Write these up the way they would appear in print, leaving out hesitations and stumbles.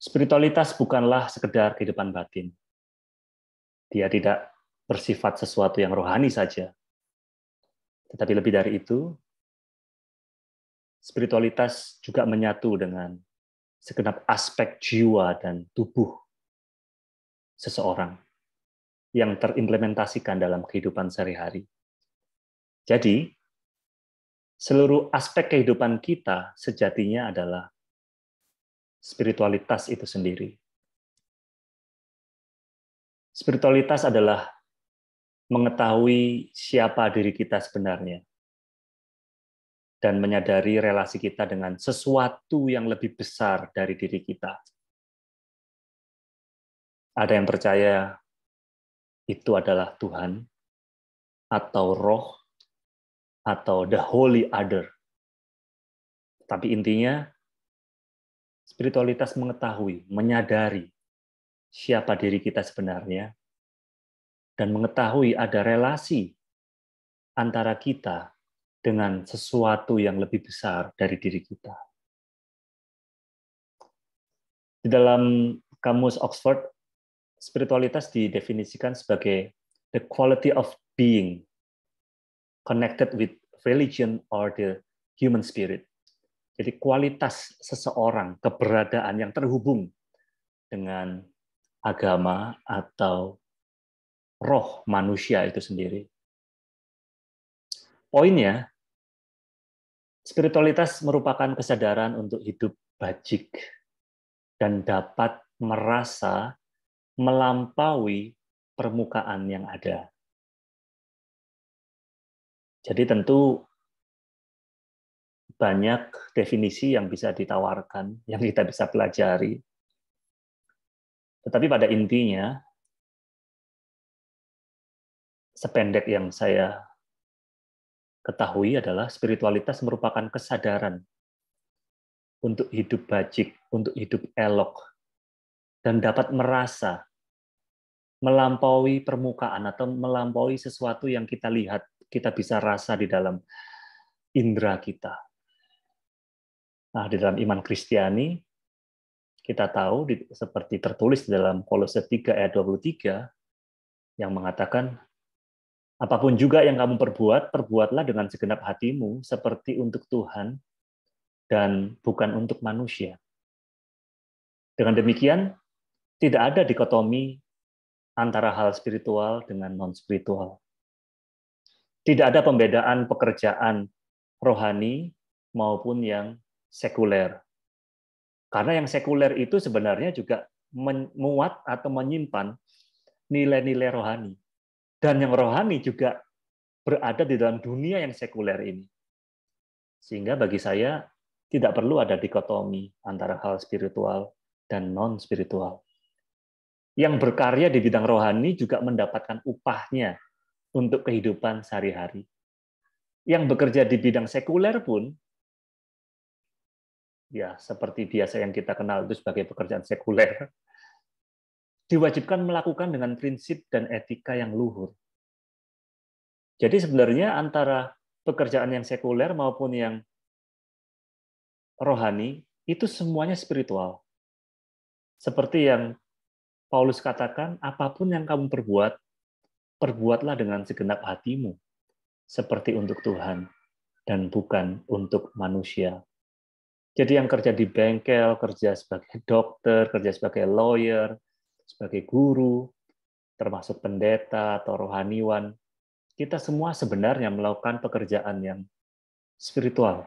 Spiritualitas bukanlah sekedar kehidupan batin. Dia tidak bersifat sesuatu yang rohani saja. Tetapi lebih dari itu, spiritualitas juga menyatu dengan segenap aspek jiwa dan tubuh seseorang yang terimplementasikan dalam kehidupan sehari-hari. Jadi, seluruh aspek kehidupan kita sejatinya adalah spiritualitas itu sendiri. Spiritualitas adalah mengetahui siapa diri kita sebenarnya dan menyadari relasi kita dengan sesuatu yang lebih besar dari diri kita. Ada yang percaya itu adalah Tuhan, atau roh, atau the holy other. Tapi intinya, spiritualitas mengetahui, menyadari siapa diri kita sebenarnya, dan mengetahui ada relasi antara kita dengan sesuatu yang lebih besar dari diri kita. Di dalam kamus Oxford, spiritualitas didefinisikan sebagai the quality of being connected with religion or the human spirit. Jadi kualitas seseorang, keberadaan yang terhubung dengan agama atau roh manusia itu sendiri. Poinnya, spiritualitas merupakan kesadaran untuk hidup bajik dan dapat merasa melampaui permukaan yang ada. Jadi tentu banyak definisi yang bisa ditawarkan, yang kita bisa pelajari. Tetapi pada intinya, sependek yang saya ketahui adalah spiritualitas merupakan kesadaran untuk hidup bajik, untuk hidup elok, dan dapat merasa melampaui permukaan atau melampaui sesuatu yang kita lihat, kita bisa rasa di dalam indera kita. Nah, di dalam iman Kristiani, kita tahu seperti tertulis di dalam Kolose 3 ayat 23 yang mengatakan, apapun juga yang kamu perbuat, perbuatlah dengan segenap hatimu seperti untuk Tuhan dan bukan untuk manusia. Dengan demikian, tidak ada dikotomi antara hal spiritual dengan non-spiritual. Tidak ada pembedaan pekerjaan rohani maupun yang sekuler. Karena yang sekuler itu sebenarnya juga memuat atau menyimpan nilai-nilai rohani. Dan yang rohani juga berada di dalam dunia yang sekuler ini. Sehingga bagi saya tidak perlu ada dikotomi antara hal spiritual dan non-spiritual. Yang berkarya di bidang rohani juga mendapatkan upahnya untuk kehidupan sehari-hari. Yang bekerja di bidang sekuler pun, ya seperti biasa yang kita kenal itu sebagai pekerjaan sekuler, diwajibkan melakukan dengan prinsip dan etika yang luhur. Jadi sebenarnya antara pekerjaan yang sekuler maupun yang rohani, itu semuanya spiritual. Seperti yang Paulus katakan, apapun yang kamu perbuat, perbuatlah dengan segenap hatimu, seperti untuk Tuhan, dan bukan untuk manusia. Jadi yang kerja di bengkel, kerja sebagai dokter, kerja sebagai lawyer, sebagai guru, termasuk pendeta atau rohaniwan, kita semua sebenarnya melakukan pekerjaan yang spiritual.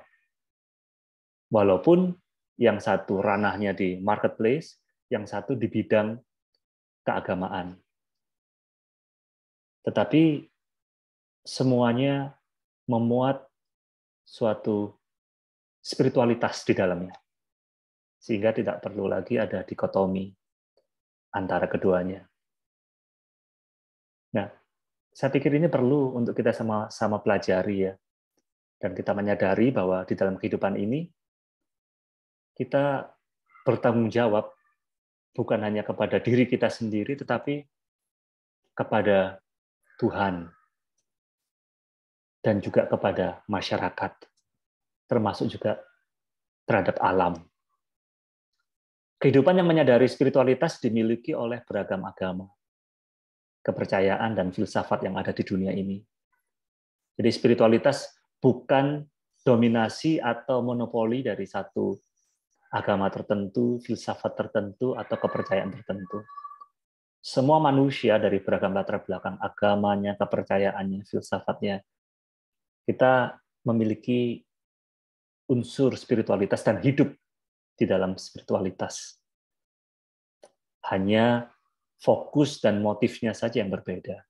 Walaupun yang satu ranahnya di marketplace, yang satu di bidang keagamaan. Tetapi semuanya memuat suatu spiritualitas di dalamnya. Sehingga tidak perlu lagi ada dikotomi antara keduanya. Nah, saya pikir ini perlu untuk kita sama-sama pelajari ya. Dan kita menyadari bahwa di dalam kehidupan ini, kita bertanggung jawab bukan hanya kepada diri kita sendiri, tetapi kepada Tuhan dan juga kepada masyarakat, termasuk juga terhadap alam. Kehidupan yang menyadari spiritualitas dimiliki oleh beragam agama, kepercayaan, dan filsafat yang ada di dunia ini. Jadi spiritualitas bukan dominasi atau monopoli dari satu agama tertentu, filsafat tertentu, atau kepercayaan tertentu. Semua manusia dari beragam latar belakang agamanya, kepercayaannya, filsafatnya, kita memiliki unsur spiritualitas dan hidup di dalam spiritualitas. Hanya fokus dan motifnya saja yang berbeda.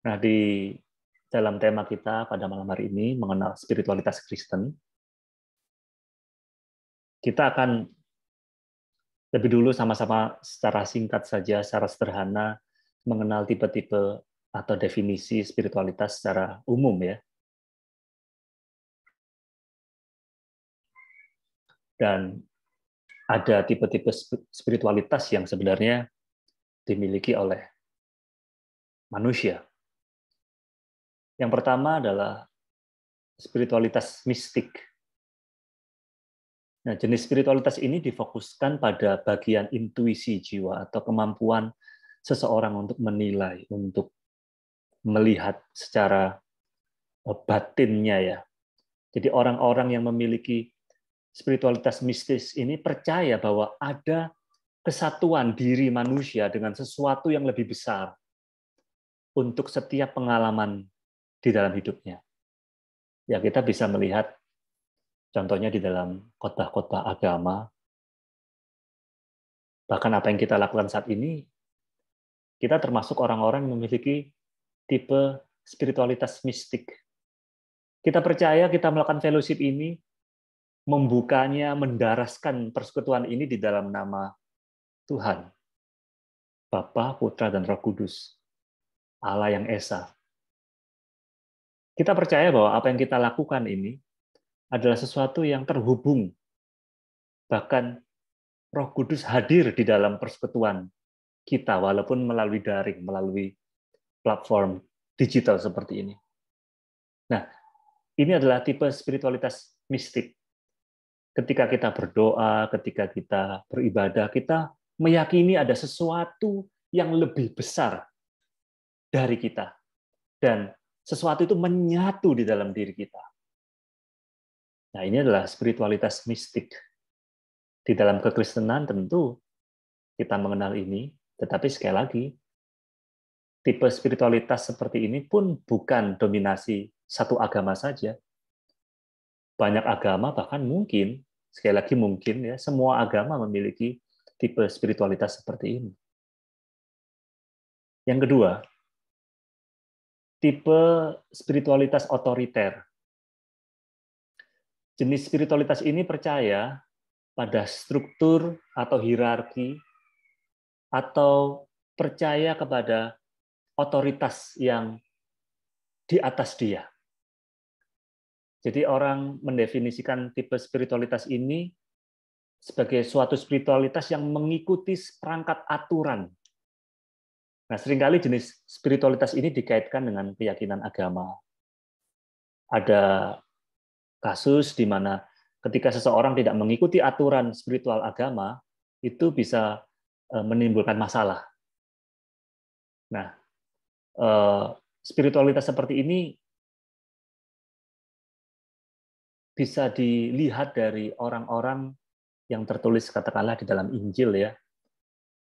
Nah, di dalam tema kita pada malam hari ini mengenal spiritualitas Kristen, kita akan lebih dulu sama-sama secara singkat saja, secara sederhana, mengenal tipe-tipe atau definisi spiritualitas secara umum ya. Dan ada tipe-tipe spiritualitas yang sebenarnya dimiliki oleh manusia. Yang pertama adalah spiritualitas mistik. Nah, jenis spiritualitas ini difokuskan pada bagian intuisi jiwa atau kemampuan seseorang untuk menilai, untuk melihat secara batinnya ya. Jadi orang-orang yang memiliki spiritualitas mistis ini percaya bahwa ada kesatuan diri manusia dengan sesuatu yang lebih besar untuk setiap pengalaman di dalam hidupnya. Ya, kita bisa melihat contohnya di dalam khotbah-khotbah agama, bahkan apa yang kita lakukan saat ini, kita termasuk orang-orang yang memiliki tipe spiritualitas mistik. Kita percaya kita melakukan fellowship ini, membukanya, mendaraskan persekutuan ini di dalam nama Tuhan, Bapa, Putra, dan Roh Kudus, Allah yang Esa. Kita percaya bahwa apa yang kita lakukan ini adalah sesuatu yang terhubung, bahkan Roh Kudus hadir di dalam persekutuan kita, walaupun melalui daring, melalui platform digital seperti ini. Nah, ini adalah tipe spiritualitas mistik. Ketika kita berdoa, ketika kita beribadah, kita meyakini ada sesuatu yang lebih besar dari kita. Dan sesuatu itu menyatu di dalam diri kita. Nah, ini adalah spiritualitas mistik. Di dalam kekristenan tentu kita mengenal ini, tetapi sekali lagi, tipe spiritualitas seperti ini pun bukan dominasi satu agama saja. Banyak agama, bahkan mungkin, sekali lagi mungkin, ya, semua agama memiliki tipe spiritualitas seperti ini. Yang kedua, tipe spiritualitas otoriter. Jenis spiritualitas ini percaya pada struktur atau hierarki, atau percaya kepada otoritas yang di atas dia. Jadi orang mendefinisikan tipe spiritualitas ini sebagai suatu spiritualitas yang mengikuti perangkat aturan. Nah, seringkali jenis spiritualitas ini dikaitkan dengan keyakinan agama. Ada kasus di mana ketika seseorang tidak mengikuti aturan spiritual agama, itu bisa menimbulkan masalah. Nah, spiritualitas seperti ini bisa dilihat dari orang-orang yang tertulis katakanlah di dalam Injil ya,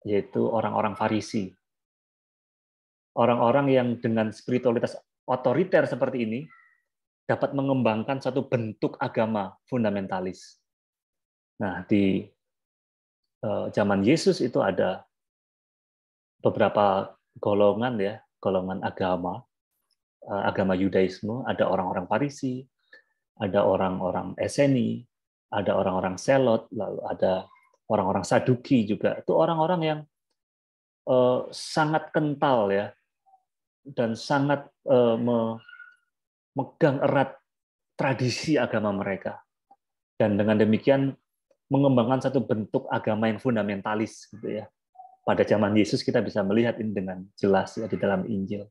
yaitu orang-orang Farisi. Orang-orang yang dengan spiritualitas otoriter seperti ini dapat mengembangkan satu bentuk agama fundamentalis. Nah, di zaman Yesus itu ada beberapa golongan ya, golongan agama, agama Yudaisme, ada orang-orang Farisi, ada orang-orang Eseni, ada orang-orang Selot, lalu ada orang-orang Saduki juga. Itu orang-orang yang sangat kental ya, dan sangat memegang erat tradisi agama mereka. Dan dengan demikian mengembangkan satu bentuk agama yang fundamentalis gitu ya. Pada zaman Yesus kita bisa melihat ini dengan jelas ya di dalam Injil.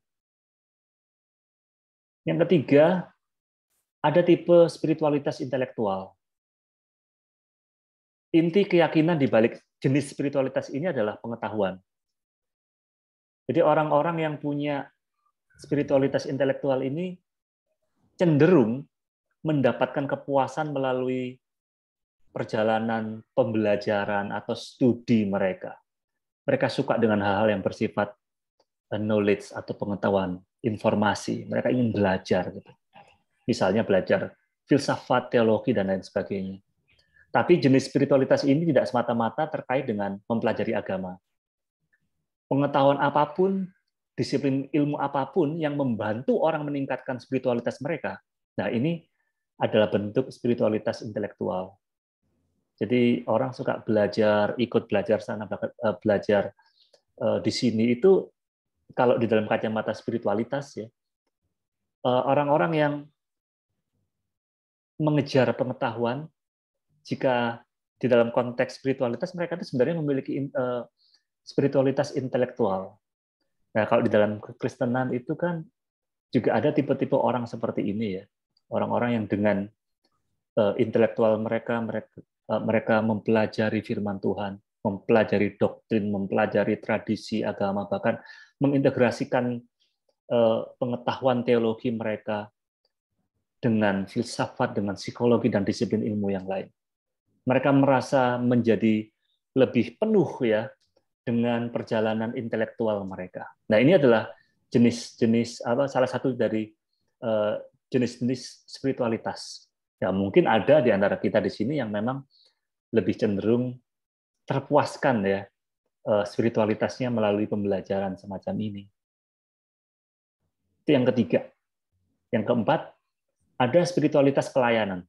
Yang ketiga, ada tipe spiritualitas intelektual. inti keyakinan di balik jenis spiritualitas ini adalah pengetahuan. Jadi orang-orang yang punya spiritualitas intelektual ini cenderung mendapatkan kepuasan melalui perjalanan pembelajaran atau studi mereka. Mereka suka dengan hal-hal yang bersifat knowledge atau pengetahuan, informasi. Mereka ingin belajar, gitu. Misalnya belajar filsafat, teologi, dan lain sebagainya. Tapi jenis spiritualitas ini tidak semata-mata terkait dengan mempelajari agama. Pengetahuan apapun, disiplin ilmu apapun yang membantu orang meningkatkan spiritualitas mereka, nah ini adalah bentuk spiritualitas intelektual. Jadi orang suka belajar, ikut belajar sana, belajar di sini itu kalau di dalam kacamata spiritualitas ya, orang-orang yang mengejar pengetahuan, jika di dalam konteks spiritualitas mereka itu sebenarnya memiliki spiritualitas intelektual. Nah, kalau di dalam kekristenan itu kan juga ada tipe-tipe orang seperti ini ya. Orang-orang yang dengan intelektual mereka mempelajari firman Tuhan, mempelajari doktrin, mempelajari tradisi agama, bahkan mengintegrasikan pengetahuan teologi mereka dengan filsafat, dengan psikologi dan disiplin ilmu yang lain. Mereka merasa menjadi lebih penuh ya dengan perjalanan intelektual mereka. Nah, ini adalah jenis-jenis salah satu dari jenis-jenis spiritualitas. Ya, mungkin ada di antara kita di sini yang memang lebih cenderung terpuaskan ya spiritualitasnya melalui pembelajaran semacam ini. Itu yang ketiga. Yang keempat, ada spiritualitas pelayanan.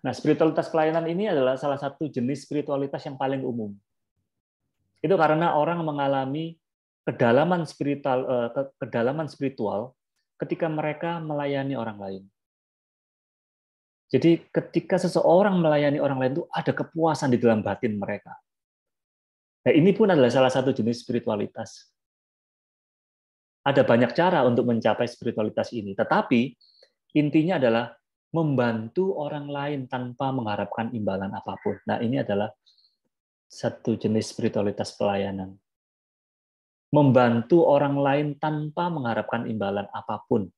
Nah, spiritualitas pelayanan ini adalah salah satu jenis spiritualitas yang paling umum. Itu karena orang mengalami kedalaman spiritual ketika mereka melayani orang lain. Jadi ketika seseorang melayani orang lain itu ada kepuasan di dalam batin mereka. Nah, ini pun adalah salah satu jenis spiritualitas. Ada banyak cara untuk mencapai spiritualitas ini, tetapi intinya adalah membantu orang lain tanpa mengharapkan imbalan apapun. Nah, ini adalah satu jenis spiritualitas pelayanan. Membantu orang lain tanpa mengharapkan imbalan apapun.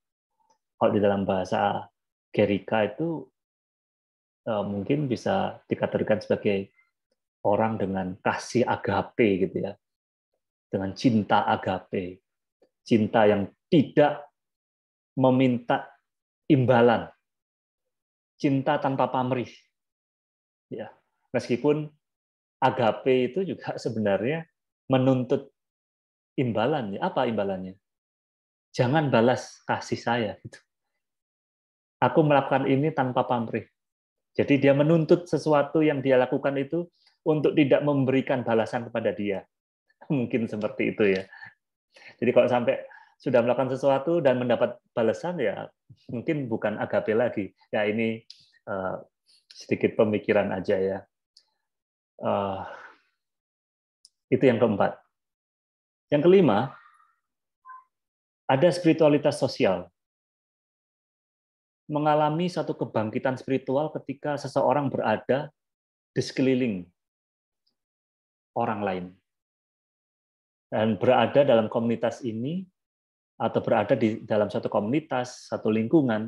Kalau di dalam bahasa Gerika itu mungkin bisa dikategorikan sebagai orang dengan kasih agape gitu ya. Dengan cinta agape. Cinta yang tidak meminta imbalan. Cinta tanpa pamrih. Ya. Meskipun agape itu juga sebenarnya menuntut imbalannya. Apa imbalannya? Jangan balas kasih saya. Gitu. Aku melakukan ini tanpa pamrih. Jadi dia menuntut sesuatu yang dia lakukan itu untuk tidak memberikan balasan kepada dia. Mungkin seperti itu ya. Jadi kalau sampai sudah melakukan sesuatu dan mendapat balasan ya mungkin bukan agape lagi. Ya ini sedikit pemikiran aja ya. Itu yang keempat. Yang kelima, ada spiritualitas sosial. Mengalami satu kebangkitan spiritual ketika seseorang berada di sekeliling orang lain. Dan berada dalam komunitas ini, atau berada di dalam satu komunitas, satu lingkungan,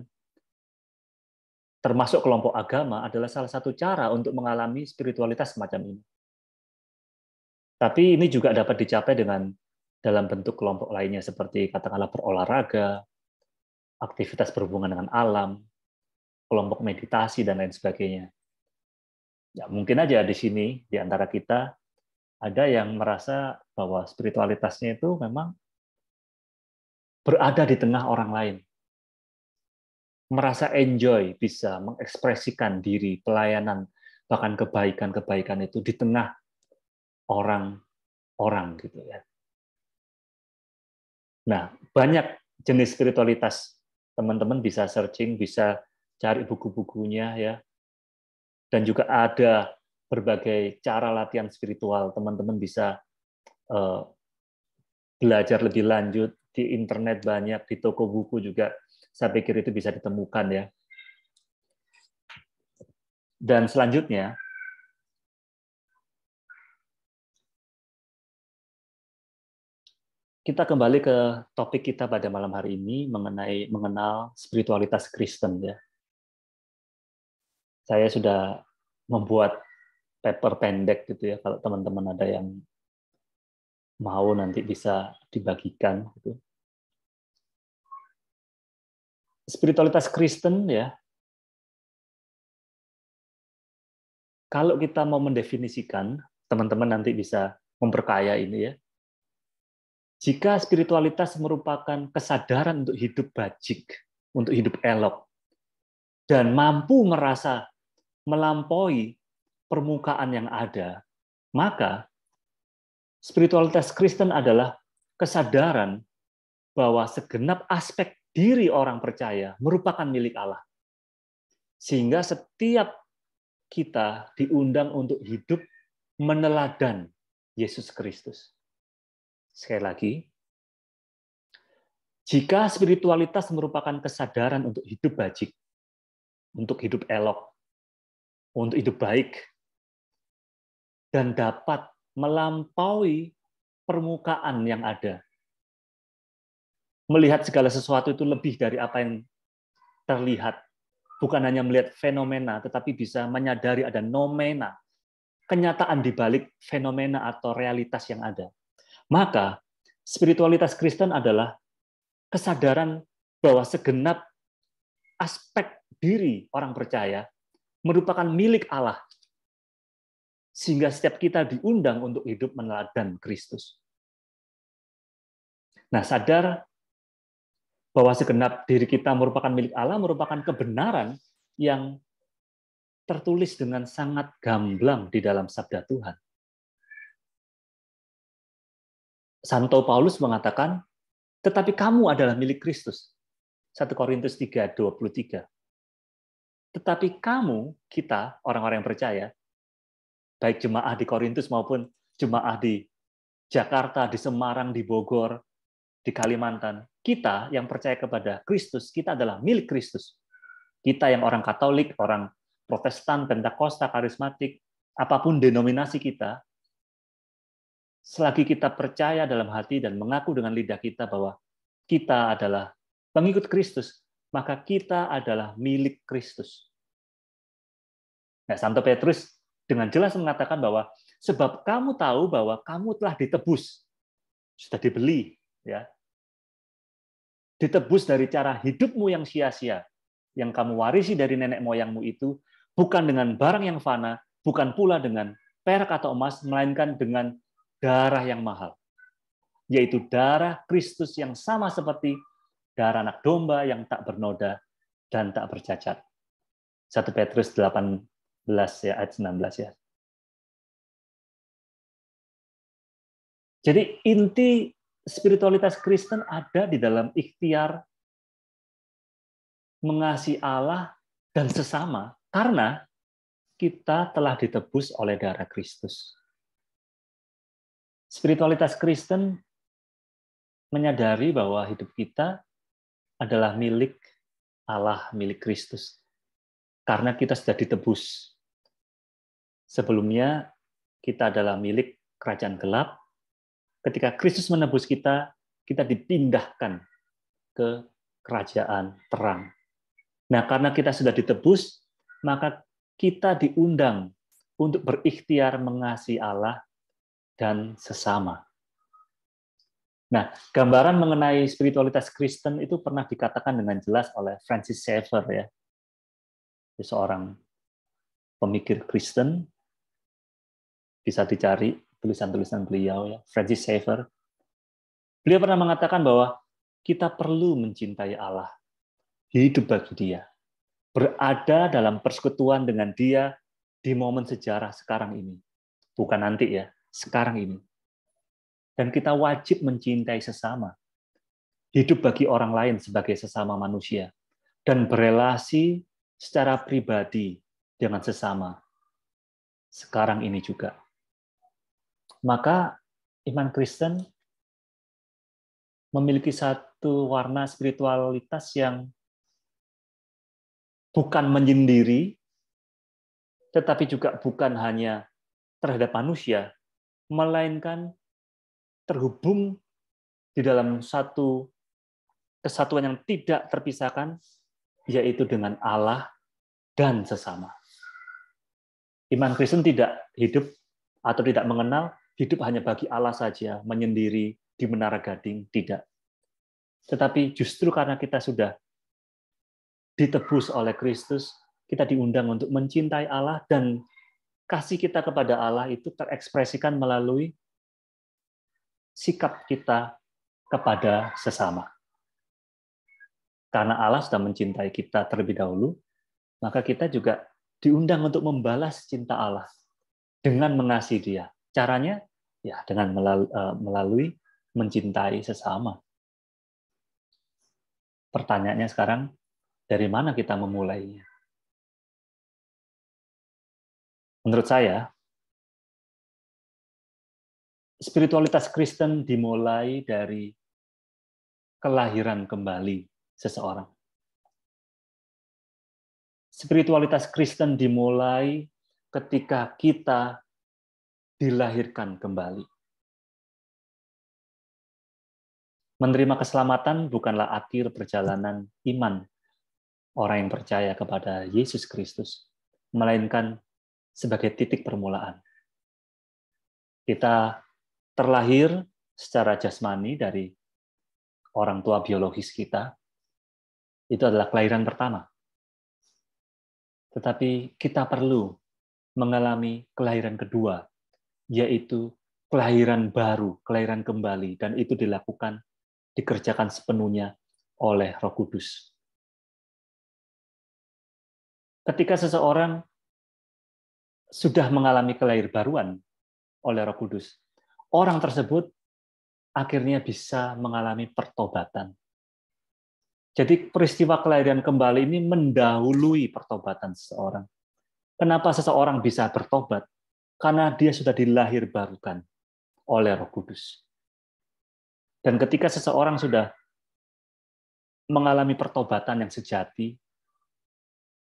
termasuk kelompok agama, adalah salah satu cara untuk mengalami spiritualitas semacam ini. Tapi ini juga dapat dicapai dengan dalam bentuk kelompok lainnya, seperti katakanlah berolahraga, aktivitas berhubungan dengan alam, kelompok meditasi, dan lain sebagainya. Ya, mungkin aja di sini, di antara kita, ada yang merasa bahwa spiritualitasnya itu memang berada di tengah orang lain. Merasa enjoy, bisa mengekspresikan diri, pelayanan, bahkan kebaikan-kebaikan itu di tengah orang-orang gitu ya. Nah, banyak jenis spiritualitas. Teman-teman bisa searching, bisa cari buku-bukunya ya. Dan juga ada berbagai cara latihan spiritual. Teman-teman bisa belajar lebih lanjut di internet banyak, di toko buku juga. Saya pikir itu bisa ditemukan ya. Dan selanjutnya, kita kembali ke topik kita pada malam hari ini mengenai mengenal spiritualitas Kristen ya. Saya sudah membuat paper pendek gitu ya, kalau teman-teman ada yang mau nanti bisa dibagikan gitu. Spiritualitas Kristen ya, kalau kita mau mendefinisikan, teman-teman nanti bisa memperkaya ini ya. Jika spiritualitas merupakan kesadaran untuk hidup bajik, untuk hidup elok, dan mampu merasa melampaui permukaan yang ada, maka spiritualitas Kristen adalah kesadaran bahwa segenap aspek diri orang percaya merupakan milik Allah. Sehingga setiap kita diundang untuk hidup meneladan Yesus Kristus. Sekali lagi, jika spiritualitas merupakan kesadaran untuk hidup bajik, untuk hidup elok, untuk hidup baik, dan dapat melampaui permukaan yang ada, melihat segala sesuatu itu lebih dari apa yang terlihat, bukan hanya melihat fenomena, tetapi bisa menyadari ada nomena, kenyataan di balik fenomena atau realitas yang ada. Maka, spiritualitas Kristen adalah kesadaran bahwa segenap aspek diri orang percaya merupakan milik Allah. Sehingga setiap kita diundang untuk hidup meneladan Kristus. Nah, sadar bahwa segenap diri kita merupakan milik Allah, merupakan kebenaran yang tertulis dengan sangat gamblang di dalam sabda Tuhan. Santo Paulus mengatakan, tetapi kamu adalah milik Kristus. 1 Korintus 3:23. Tetapi kamu, kita, orang-orang yang percaya, baik jemaah di Korintus maupun jemaah di Jakarta, di Semarang, di Bogor, di Kalimantan, kita yang percaya kepada Kristus, kita adalah milik Kristus. Kita yang orang Katolik, orang Protestan, Pentakosta, Karismatik, apapun denominasi kita, selagi kita percaya dalam hati dan mengaku dengan lidah kita bahwa kita adalah pengikut Kristus, maka kita adalah milik Kristus. Nah, Santo Petrus dengan jelas mengatakan bahwa sebab kamu tahu bahwa kamu telah ditebus, sudah dibeli, ya, ditebus dari cara hidupmu yang sia-sia, yang kamu warisi dari nenek moyangmu itu, bukan dengan barang yang fana, bukan pula dengan perak atau emas, melainkan dengan darah yang mahal, yaitu darah Kristus yang sama seperti darah anak domba yang tak bernoda dan tak bercacat. 1 Petrus 18 ya, ayat 19 ya. Jadi inti spiritualitas Kristen ada di dalam ikhtiar mengasihi Allah dan sesama, karena kita telah ditebus oleh darah Kristus. Spiritualitas Kristen menyadari bahwa hidup kita adalah milik Allah, milik Kristus. Karena kita sudah ditebus. Sebelumnya, kita adalah milik kerajaan gelap. Ketika Kristus menebus kita, kita dipindahkan ke kerajaan terang. Nah, karena kita sudah ditebus, maka kita diundang untuk berikhtiar mengasihi Allah dan sesama. Nah, gambaran mengenai spiritualitas Kristen itu pernah dikatakan dengan jelas oleh Francis Schaeffer, ya, seorang pemikir Kristen. Bisa dicari tulisan-tulisan beliau, ya, Francis Schaeffer. Beliau pernah mengatakan bahwa kita perlu mencintai Allah, hidup bagi Dia, berada dalam persekutuan dengan Dia di momen sejarah sekarang ini, bukan nanti ya, sekarang ini. Dan kita wajib mencintai sesama, hidup bagi orang lain sebagai sesama manusia, dan berelasi secara pribadi dengan sesama sekarang ini juga. Maka iman Kristen memiliki satu warna spiritualitas yang bukan menyendiri, tetapi juga bukan hanya terhadap manusia, melainkan terhubung di dalam satu kesatuan yang tidak terpisahkan, yaitu dengan Allah dan sesama. Iman Kristen tidak hidup atau tidak mengenal hidup hanya bagi Allah saja, menyendiri di menara gading, tidak. Tetapi justru karena kita sudah ditebus oleh Kristus, kita diundang untuk mencintai Allah, dan kasih kita kepada Allah itu terekspresikan melalui sikap kita kepada sesama. Karena Allah sudah mencintai kita terlebih dahulu, maka kita juga diundang untuk membalas cinta Allah dengan mengasihi Dia. Caranya ya dengan melalui mencintai sesama. Pertanyaannya sekarang, dari mana kita memulainya? Menurut saya, spiritualitas Kristen dimulai dari kelahiran kembali seseorang. Spiritualitas Kristen dimulai ketika kita dilahirkan kembali. Menerima keselamatan bukanlah akhir perjalanan iman orang yang percaya kepada Yesus Kristus, melainkan sebagai titik permulaan. Kita terlahir secara jasmani dari orang tua biologis kita, itu adalah kelahiran pertama. Tetapi kita perlu mengalami kelahiran kedua, yaitu kelahiran baru, kelahiran kembali, dan itu dikerjakan sepenuhnya oleh Roh Kudus. Ketika seseorang sudah mengalami kelahirbaruan oleh Roh Kudus, orang tersebut akhirnya bisa mengalami pertobatan. Jadi peristiwa kelahiran kembali ini mendahului pertobatan seseorang. Kenapa seseorang bisa bertobat? Karena dia sudah dilahirbarukan oleh Roh Kudus. Dan ketika seseorang sudah mengalami pertobatan yang sejati,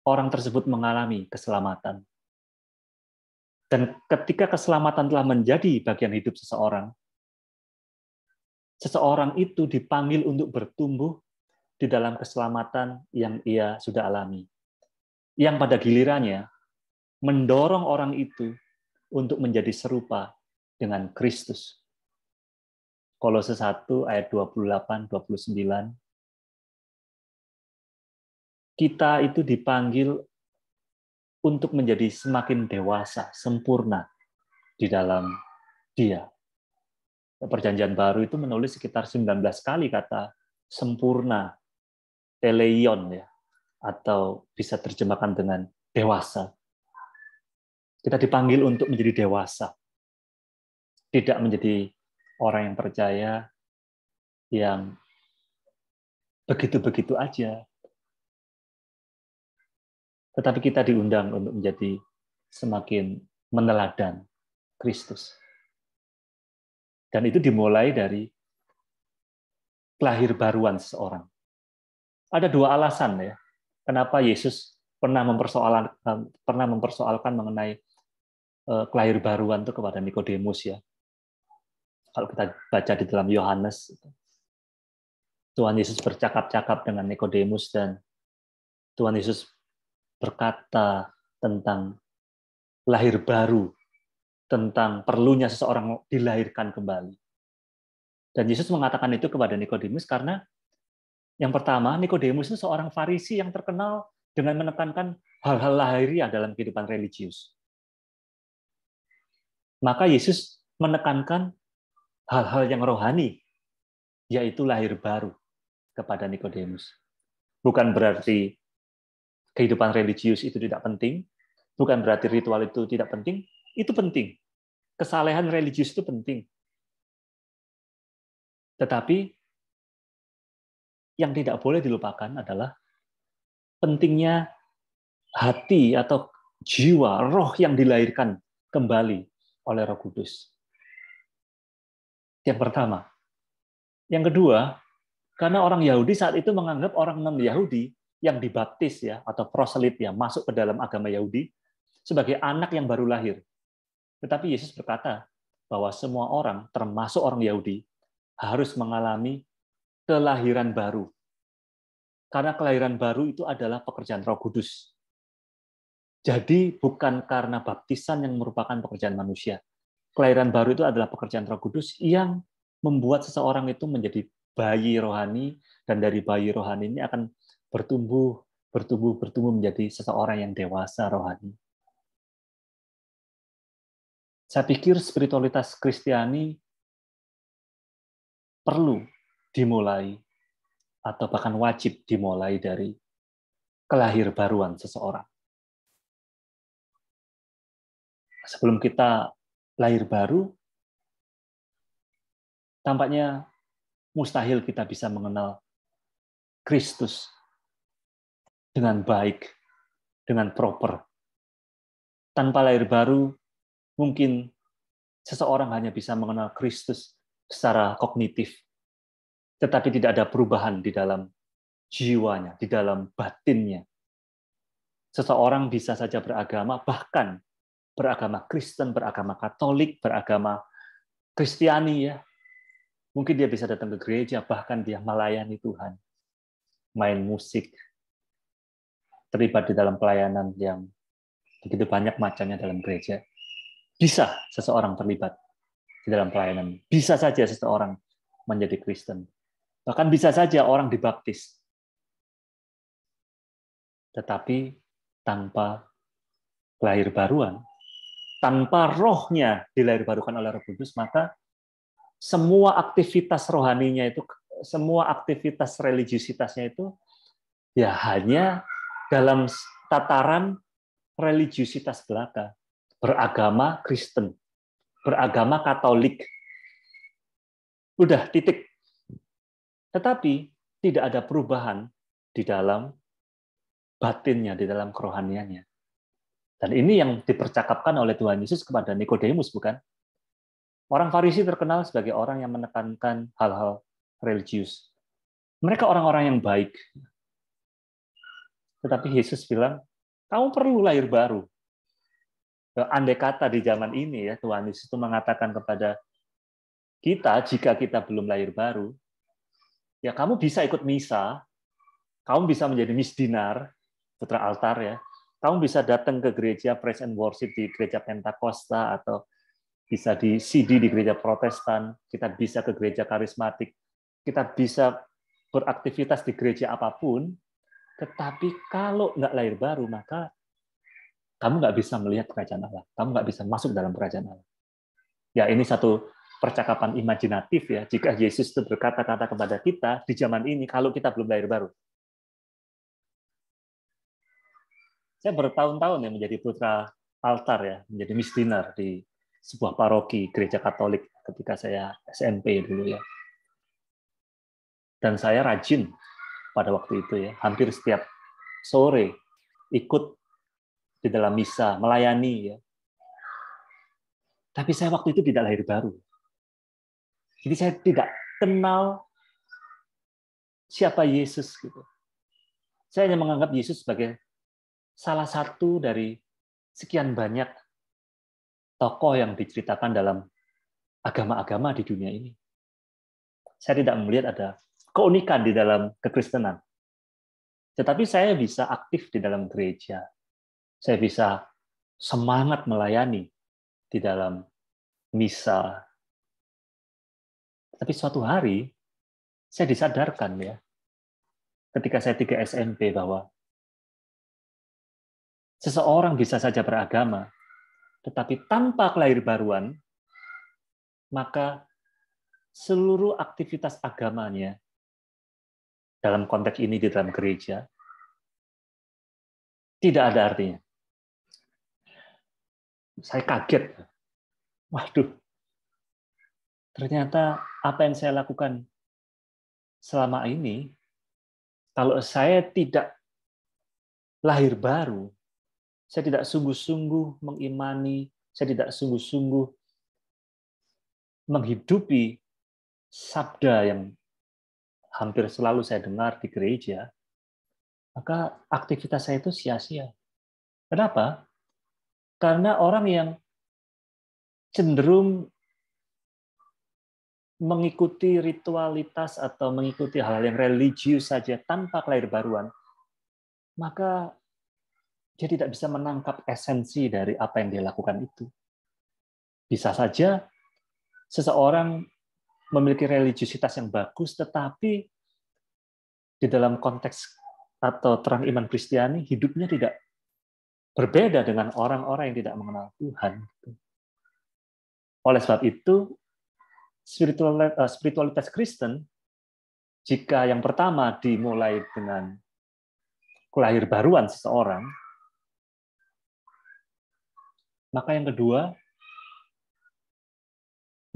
orang tersebut mengalami keselamatan. Dan ketika keselamatan telah menjadi bagian hidup seseorang, seseorang itu dipanggil untuk bertumbuh di dalam keselamatan yang ia sudah alami. Yang pada gilirannya mendorong orang itu untuk menjadi serupa dengan Kristus. Kolose 1 ayat 28-29. Kita itu dipanggil untuk menjadi semakin dewasa, sempurna di dalam Dia. Perjanjian Baru itu menulis sekitar 19 kali kata sempurna, teleion, ya, atau bisa terjemahkan dengan dewasa. Kita dipanggil untuk menjadi dewasa, tidak menjadi orang yang percaya yang begitu-begitu aja. Tetapi kita diundang untuk menjadi semakin meneladan Kristus. Dan itu dimulai dari kelahirbaruan seseorang. Ada dua alasan ya, kenapa Yesus pernah mempersoalkan mengenai kelahirbaruan itu kepada Nikodemus ya. Kalau kita baca di dalam Yohanes, Tuhan Yesus bercakap-cakap dengan Nikodemus dan Tuhan Yesus berkata tentang lahir baru, tentang perlunya seseorang dilahirkan kembali. Dan Yesus mengatakan itu kepada Nikodemus karena yang pertama, Nikodemus itu seorang Farisi yang terkenal dengan menekankan hal-hal lahiriah dalam kehidupan religius. Maka Yesus menekankan hal-hal yang rohani, yaitu lahir baru kepada Nikodemus. Bukan berarti kehidupan religius itu tidak penting, bukan berarti ritual itu tidak penting, itu penting. Kesalehan religius itu penting. Tetapi yang tidak boleh dilupakan adalah pentingnya hati atau jiwa, roh yang dilahirkan kembali oleh Roh Kudus. Yang pertama. Yang kedua, karena orang Yahudi saat itu menganggap orang non-Yahudi yang dibaptis ya atau proselit ya masuk ke dalam agama Yahudi sebagai anak yang baru lahir. Tetapi Yesus berkata bahwa semua orang, termasuk orang Yahudi, harus mengalami kelahiran baru. Karena kelahiran baru itu adalah pekerjaan Roh Kudus. Jadi bukan karena baptisan yang merupakan pekerjaan manusia. Kelahiran baru itu adalah pekerjaan Roh Kudus yang membuat seseorang itu menjadi bayi rohani, dan dari bayi rohani ini akan bertumbuh menjadi seseorang yang dewasa rohani. Saya pikir spiritualitas Kristiani perlu dimulai atau bahkan wajib dimulai dari kelahir baruan seseorang. Sebelum kita lahir baru, tampaknya mustahil kita bisa mengenal Kristus dengan baik, dengan proper. Tanpa lahir baru, mungkin seseorang hanya bisa mengenal Kristus secara kognitif, tetapi tidak ada perubahan di dalam jiwanya, di dalam batinnya. Seseorang bisa saja beragama, bahkan beragama Kristen, beragama Katolik, beragama Kristiani, ya. Mungkin dia bisa datang ke gereja, bahkan dia melayani Tuhan, main musik, terlibat di dalam pelayanan yang begitu banyak macamnya dalam gereja. Bisa seseorang terlibat di dalam pelayanan. Bisa saja seseorang menjadi Kristen. Bahkan bisa saja orang dibaptis. Tetapi tanpa lahir baruan, tanpa rohnya dilahirbarukan oleh Roh Kudus, maka semua aktivitas rohaninya itu, semua aktivitas religiusitasnya itu, ya hanya dalam tataran religiusitas belaka. Beragama Kristen, beragama Katolik. Udah, titik. Tetapi tidak ada perubahan di dalam batinnya, di dalam kerohaniannya. Dan ini yang dipercakapkan oleh Tuhan Yesus kepada Nikodemus, bukan? Orang Farisi terkenal sebagai orang yang menekankan hal-hal religius. Mereka orang-orang yang baik. Tetapi Yesus bilang, kamu perlu lahir baru. Andai kata di zaman ini, ya, Tuhan Yesus itu mengatakan kepada kita, jika kita belum lahir baru, ya kamu bisa ikut misa, kamu bisa menjadi misdinar, putra altar, ya. Kamu bisa datang ke gereja praise and worship di gereja Pentakosta, atau bisa di CD di gereja Protestan, kita bisa ke gereja karismatik, kita bisa beraktivitas di gereja apapun, tetapi kalau nggak lahir baru, maka kamu nggak bisa melihat kerajaan Allah, kamu nggak bisa masuk dalam kerajaan Allah. Ya, ini satu percakapan imajinatif, ya, jika Yesus itu berkata-kata kepada kita di zaman ini, kalau kita belum lahir baru. Saya bertahun-tahun ya menjadi putra altar, ya, menjadi misdinar di sebuah paroki gereja Katolik ketika saya SMP dulu, ya. Dan saya rajin pada waktu itu, ya, hampir setiap sore ikut di dalam misa, melayani, ya. Tapi saya waktu itu tidak lahir baru. Jadi saya tidak kenal siapa Yesus, gitu. Saya hanya menganggap Yesus sebagai salah satu dari sekian banyak tokoh yang diceritakan dalam agama-agama di dunia ini. Saya tidak melihat ada keunikan di dalam kekristenan. Tetapi saya bisa aktif di dalam gereja. Saya bisa semangat melayani di dalam misa. Tapi suatu hari, saya disadarkan, ya, ketika saya 3 SMP, bahwa seseorang bisa saja beragama, tetapi tanpa kelahirbaruan, maka seluruh aktivitas agamanya, dalam konteks ini di dalam gereja, tidak ada artinya. Saya kaget. Waduh, ternyata apa yang saya lakukan selama ini, kalau saya tidak lahir baru, saya tidak sungguh-sungguh mengimani, saya tidak sungguh-sungguh menghidupi sabda yang hampir selalu saya dengar di gereja, maka aktivitas saya itu sia-sia. Kenapa? Karena orang yang cenderung mengikuti ritualitas atau mengikuti hal yang religius saja tanpa kelairbaruan, maka dia tidak bisa menangkap esensi dari apa yang dia lakukan itu. Bisa saja seseorang memiliki religiusitas yang bagus, tetapi di dalam konteks atau terang iman Kristiani, hidupnya tidak berbeda dengan orang-orang yang tidak mengenal Tuhan. Oleh sebab itu, spiritualitas Kristen, jika yang pertama dimulai dengan kelahirbaruan seseorang, maka yang kedua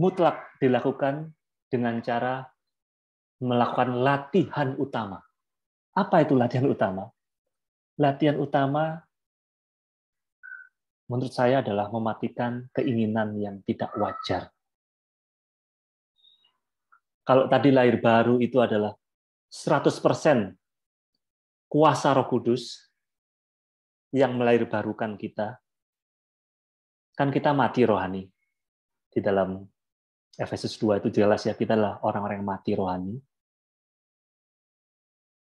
mutlak dilakukan dengan cara melakukan latihan utama. Apa itu latihan utama? Latihan utama menurut saya adalah mematikan keinginan yang tidak wajar. Kalau tadi lahir baru itu adalah 100% kuasa Roh Kudus yang melahirbarukan kita, kan kita mati rohani. Di dalam Efesus 2 itu jelas ya, kita adalah orang-orang yang mati rohani.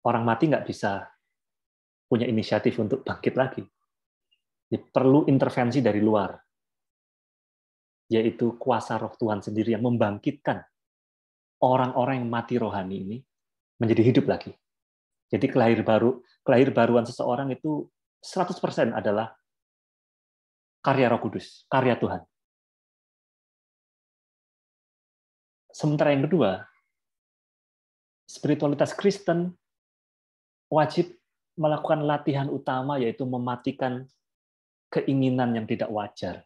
Orang mati nggak bisa punya inisiatif untuk bangkit lagi. Perlu intervensi dari luar, yaitu kuasa Roh Tuhan sendiri yang membangkitkan orang-orang yang mati rohani ini menjadi hidup lagi. Jadi kelahirbaruan seseorang itu 100% adalah karya Roh Kudus, karya Tuhan. Sementara yang kedua, spiritualitas Kristen wajib melakukan latihan utama, yaitu mematikan keinginan yang tidak wajar.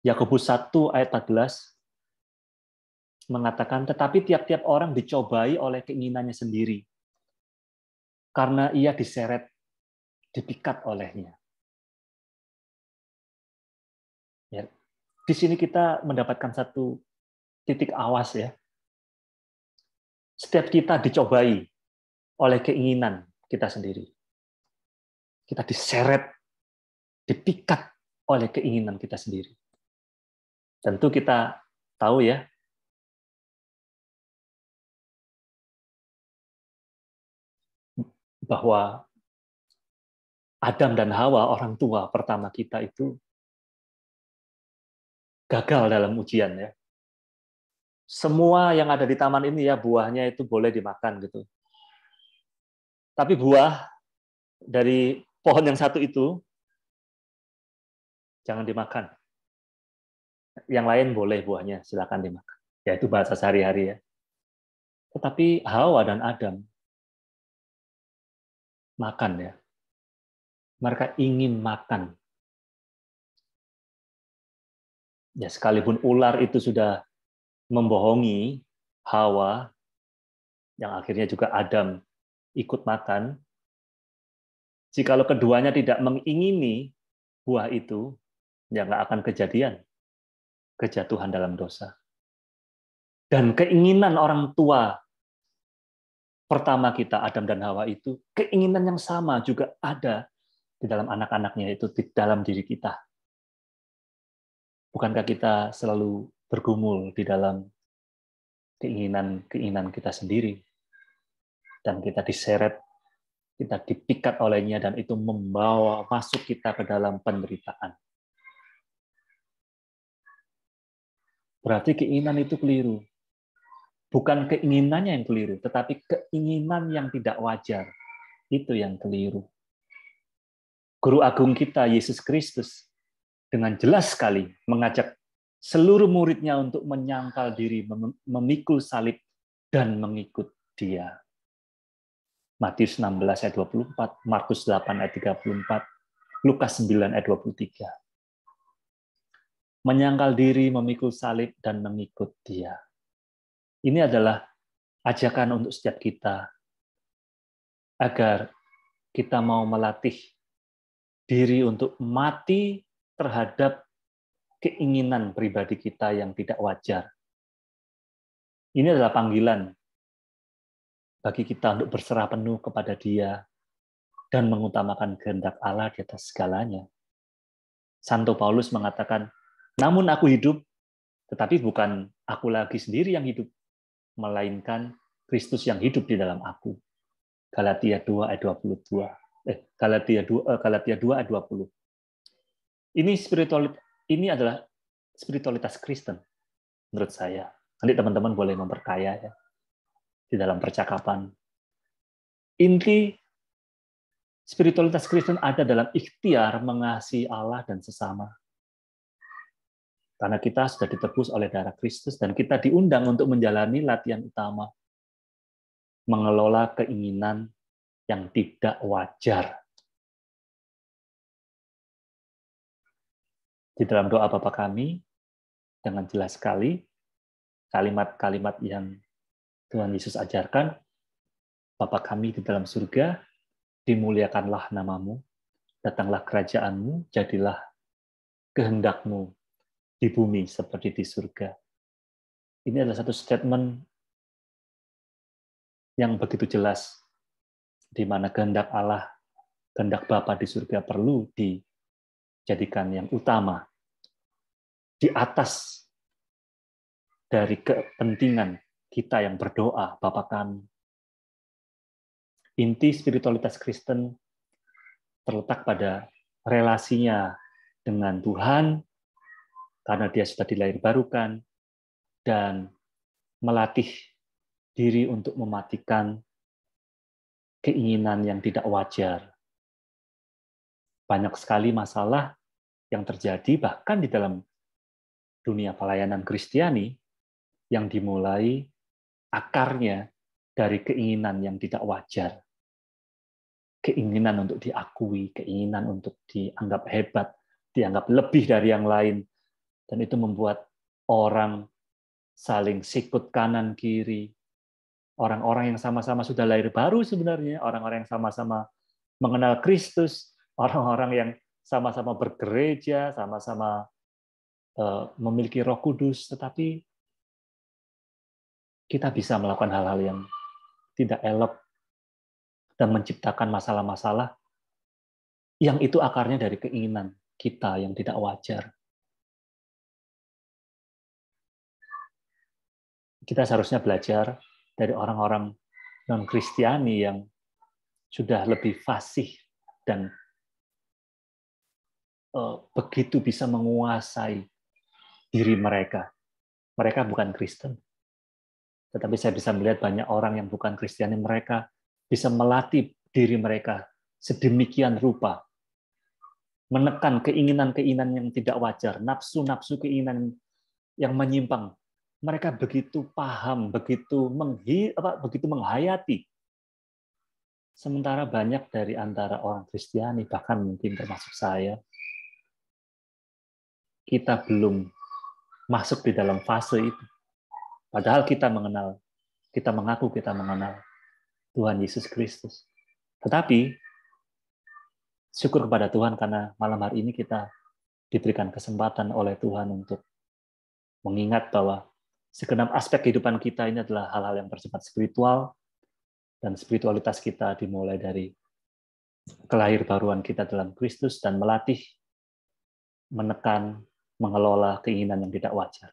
Yakobus 1 ayat 14 mengatakan, tetapi tiap-tiap orang dicobai oleh keinginannya sendiri, karena ia diseret, dipikat olehnya. Ya. Di sini kita mendapatkan satu titik awas ya. Setiap kita dicobai oleh keinginan kita sendiri. Kita diseret, dipikat oleh keinginan kita sendiri. Tentu kita tahu ya, bahwa Adam dan Hawa, orang tua pertama kita itu gagal dalam ujian ya. Semua yang ada di taman ini ya buahnya itu boleh dimakan gitu. Tapi buah dari pohon yang satu itu jangan dimakan. Yang lain boleh buahnya, silakan dimakan. Ya itu bahasa sehari-hari ya. Tetapi Hawa dan Adam makan ya. Mereka ingin makan. Ya sekalipun ular itu sudah membohongi Hawa, yang akhirnya juga Adam ikut makan, jikalau keduanya tidak mengingini buah itu, ya nggak akan kejadian kejatuhan dalam dosa. Dan keinginan orang tua pertama kita, Adam dan Hawa itu, keinginan yang sama juga ada di dalam anak-anaknya, itu di dalam diri kita. Bukankah kita selalu bergumul di dalam keinginan kita sendiri, dan kita diseret, kita dipikat olehnya, dan itu membawa masuk kita ke dalam penderitaan. Berarti keinginan itu keliru. Bukan keinginannya yang keliru, tetapi keinginan yang tidak wajar. Itu yang keliru. Guru agung kita, Yesus Kristus, dengan jelas sekali mengajak seluruh muridnya untuk menyangkal diri, memikul salib, dan mengikut Dia. Matius 16 ayat 24, Markus 8 ayat 34, Lukas 9 ayat 23. Menyangkal diri, memikul salib, dan mengikut Dia. Ini adalah ajakan untuk setiap kita, agar kita mau melatih diri untuk mati terhadap keinginan pribadi kita yang tidak wajar. Ini adalah panggilan bagi kita untuk berserah penuh kepada Dia, dan mengutamakan kehendak Allah di atas segalanya. Santo Paulus mengatakan, namun aku hidup, tetapi bukan aku lagi sendiri yang hidup, melainkan Kristus yang hidup di dalam aku. Galatia 2 ayat 22. Galatia 2 ayat 20. Ini adalah spiritualitas Kristen menurut saya. Nanti teman-teman boleh memperkaya ya di dalam percakapan. Inti spiritualitas Kristen ada dalam ikhtiar mengasihi Allah dan sesama. Karena kita sudah ditebus oleh darah Kristus dan kita diundang untuk menjalani latihan utama, mengelola keinginan yang tidak wajar. Di dalam doa Bapa kami, dengan jelas sekali, kalimat-kalimat yang Tuhan Yesus ajarkan, Bapa kami di dalam surga, dimuliakanlah namamu, datanglah kerajaanmu, jadilah kehendakmu di bumi seperti di surga. Ini adalah satu statement yang begitu jelas, di mana kehendak Allah, kehendak Bapa di surga perlu dijadikan yang utama, di atas dari kepentingan kita yang berdoa, Bapa kami. Inti spiritualitas Kristen terletak pada relasinya dengan Tuhan, karena dia sudah dilahirbarukan, dan melatih diri untuk mematikan keinginan yang tidak wajar. Banyak sekali masalah yang terjadi bahkan di dalam dunia pelayanan Kristiani yang dimulai akarnya dari keinginan yang tidak wajar. Keinginan untuk diakui, keinginan untuk dianggap hebat, dianggap lebih dari yang lain. Dan itu membuat orang saling sikut kanan kiri. Orang-orang yang sama-sama sudah lahir baru sebenarnya, orang-orang yang sama-sama mengenal Kristus, orang-orang yang sama-sama bergereja, sama-sama memiliki Roh Kudus, tetapi kita bisa melakukan hal-hal yang tidak elok dan menciptakan masalah-masalah yang itu akarnya dari keinginan kita yang tidak wajar. Kita seharusnya belajar dari orang-orang non-Kristiani yang sudah lebih fasih dan begitu bisa menguasai diri mereka. Mereka bukan Kristen. Tetapi saya bisa melihat banyak orang yang bukan Kristiani, mereka bisa melatih diri mereka sedemikian rupa, menekan keinginan-keinginan yang tidak wajar, nafsu-nafsu keinginan yang menyimpang. Mereka begitu paham, begitu menghayati. Sementara banyak dari antara orang Kristiani, bahkan mungkin termasuk saya, kita belum masuk di dalam fase itu. Padahal kita mengaku kita mengenal Tuhan Yesus Kristus. Tetapi, syukur kepada Tuhan karena malam hari ini kita diberikan kesempatan oleh Tuhan untuk mengingat bahwa segenap aspek kehidupan kita ini adalah hal-hal yang bersifat spiritual, dan spiritualitas kita dimulai dari kelahirbaruan kita dalam Kristus dan melatih, menekan, mengelola keinginan yang tidak wajar.